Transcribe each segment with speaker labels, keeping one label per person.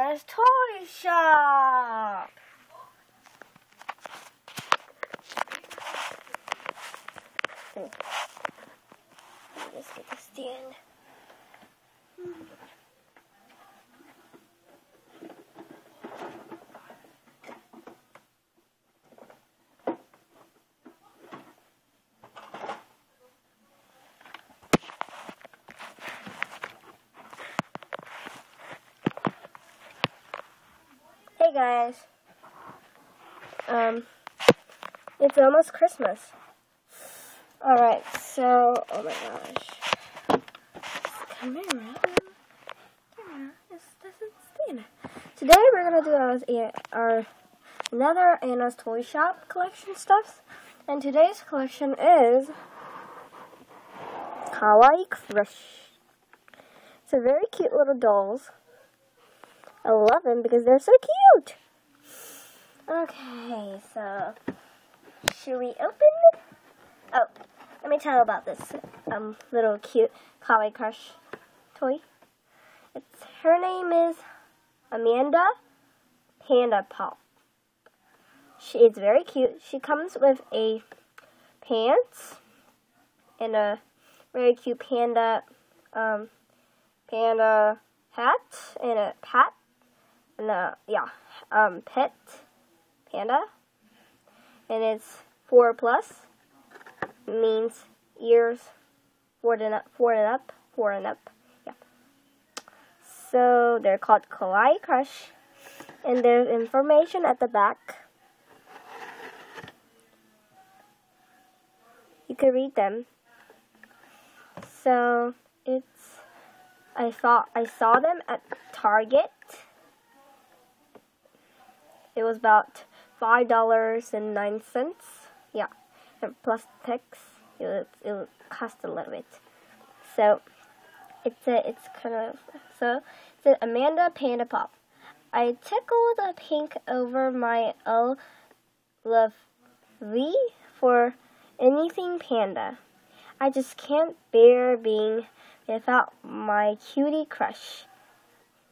Speaker 1: Anna's Toy Shop. Let's get the stand. Hey guys, it's almost Christmas. Alright, so, oh my gosh, camera, this doesn't stand. Today we're going to do our another Anna's Toy Shop collection stuff, and today's collection is Kawaii Crush. It's a very cute little dolls. I love them because they're so cute. Okay, so should we open it? Oh, let me tell you about this little cute Kawaii Crush toy. Her name is Amanda Panda Pop. She is very cute. She comes with a pants and a very cute panda panda hat and a hat. And pet panda, and it's 4+, means ears 4 and up. Yeah. So they're called Kawaii Crush, and there's information at the back. You can read them. So I saw them at Target. It was about $5.09. Yeah, and plus tax, it would cost a little bit. So it's an Amanda Panda Pop. I tickled the pink over my love V for anything panda. I just can't bear being without my cutie crush.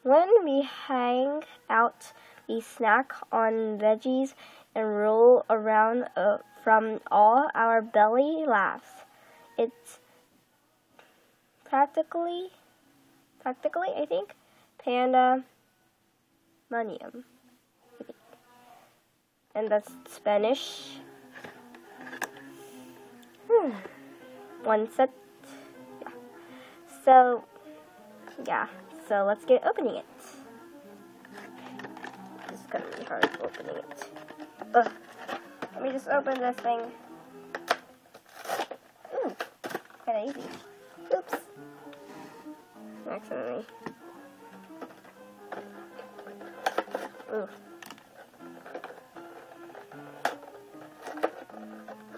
Speaker 1: When we hang out, we snack on veggies and roll around from all our belly laughs. It's practically, I think, pandemonium. And that's Spanish. One set. Yeah. So let's get opening it. This is gonna be hard opening it. Ugh. Let me just open this thing. Ooh, kinda easy. Oops. Accidentally. Ooh.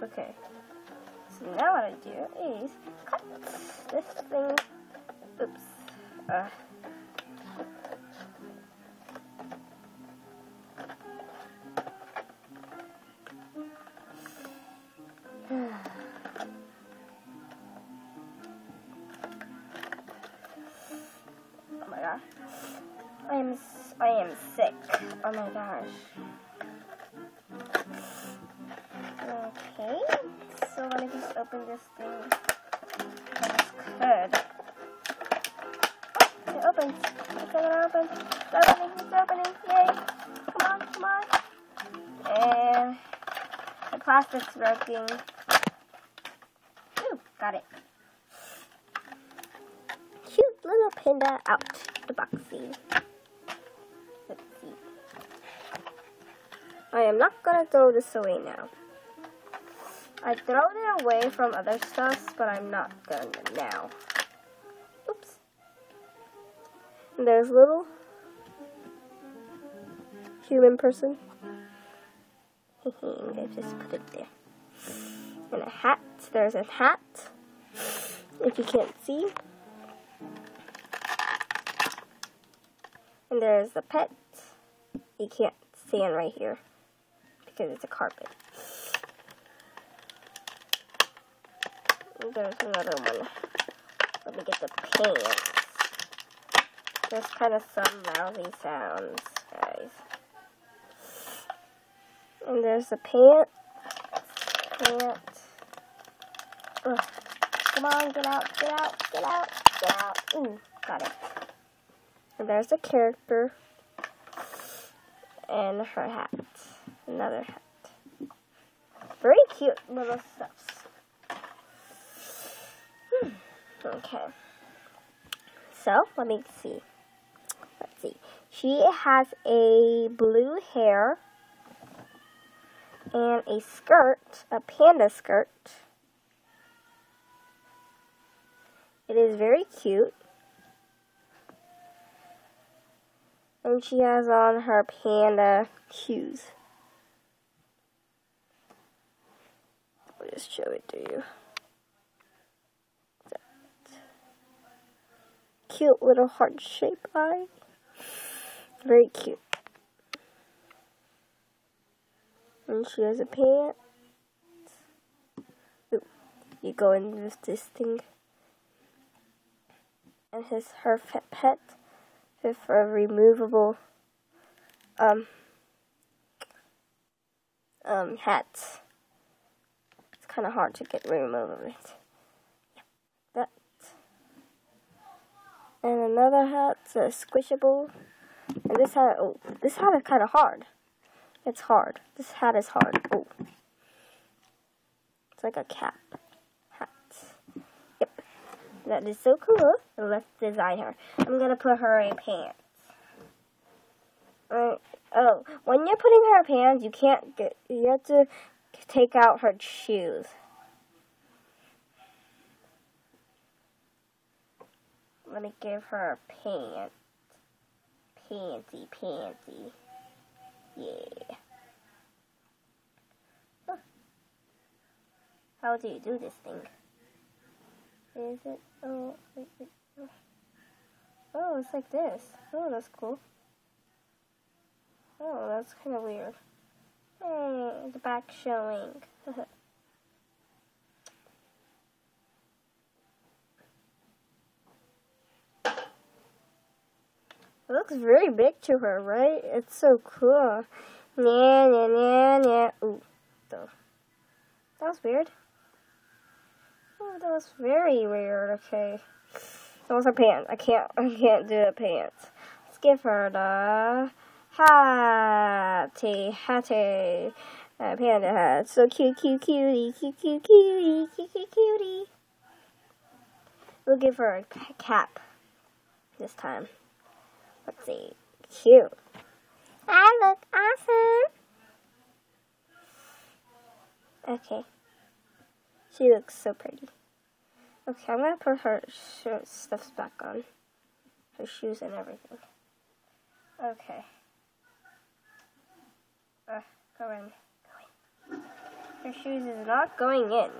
Speaker 1: Okay. So now what I do is cut this thing. Oops. Oh my gosh. I am sick. Oh my gosh. Okay. So let me just open this thing. Good. It opens. It's gonna open. It's opening. Yay. Come on. And the plastic's working. Ooh, got it. Cute little panda out the boxing. Let's see. I am not gonna throw this away now. I throw it away from other stuff, but I'm not gonna now. Oops. And there's little human person. I just put it there. And a hat. There's a hat. If you can't see. And there's the pet. You can't stand right here because it's a carpet. And there's another one. Let me get the pants. There's kind of some lousy sounds, guys. And there's the pant. Ugh. Come on, get out, get out, get out, get out. Ooh, got it. And there's the character. And her hat. Another hat. Very cute little stuffs. Okay. So, let me see. Let's see. She has a blue hair and a skirt, a panda skirt. It is very cute. And she has on her panda shoes. I'll just show it to you. Cute little heart-shaped eye. Very cute. And she has a pants. Ooh, you go in with this thing. And her pet with a removable hat. It's kind of hard to get rid of it. Yeah, that. And another hat's a squishable. And this hat, oh, this hat is kind of hard. It's hard. This hat is hard. Oh, it's like a cap. That is so cool. Let's design her. I'm gonna put her in pants. Oh, when you're putting her in pants, you have to take out her shoes. Let me give her a pant. Pantsy. Yeah. Huh. How do you do this thing? Is it? Oh, wait. Oh, it's like this. Oh, that's cool. Oh, that's kind of weird. Hey, the back showing. It looks very big to her, right? It's so cool. Nya. Ooh, that was weird. Oh, that was very weird. Okay, that was her pants. I can't do the pants. Let's give her the hattie, panda hat. So cutie. We'll give her a cap this time. Let's see, cute. I look awesome. Okay. She looks so pretty. Okay, I'm going to put her stuffs back on. Her shoes and everything. Okay. Go in. Her shoes is not going in.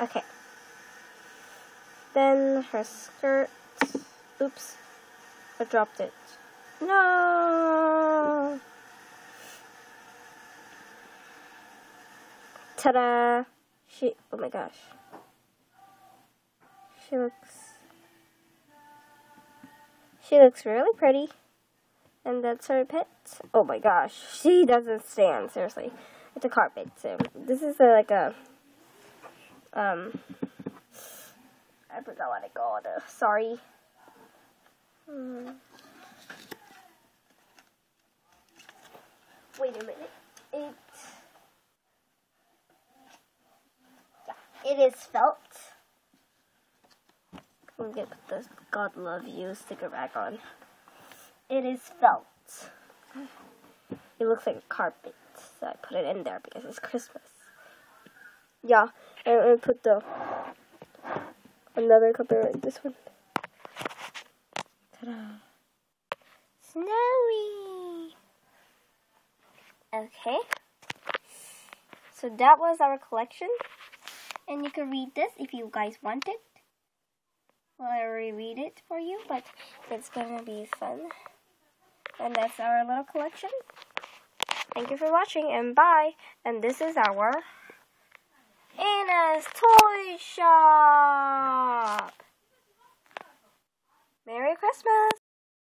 Speaker 1: Okay. Then her skirt. Oops. I dropped it. No! Ta-da! Oh my gosh. She looks really pretty. And that's her pet. Oh my gosh. She doesn't stand, seriously. It's a carpet. So this is like a I forgot what I called it. Sorry. Wait a minute. It is felt. I'm gonna put the God Love You sticker back on. It is felt. It looks like a carpet, so I put it in there because it's Christmas. Yeah, and I put another copyright, this one. Ta-da! Snowy! Okay. So that was our collection. And you can read this if you guys want it. Well, I already read it for you, but it's gonna be fun. And that's our little collection. Thank you for watching, and bye. And this is our Anna Santa's Toy Shop. Merry Christmas!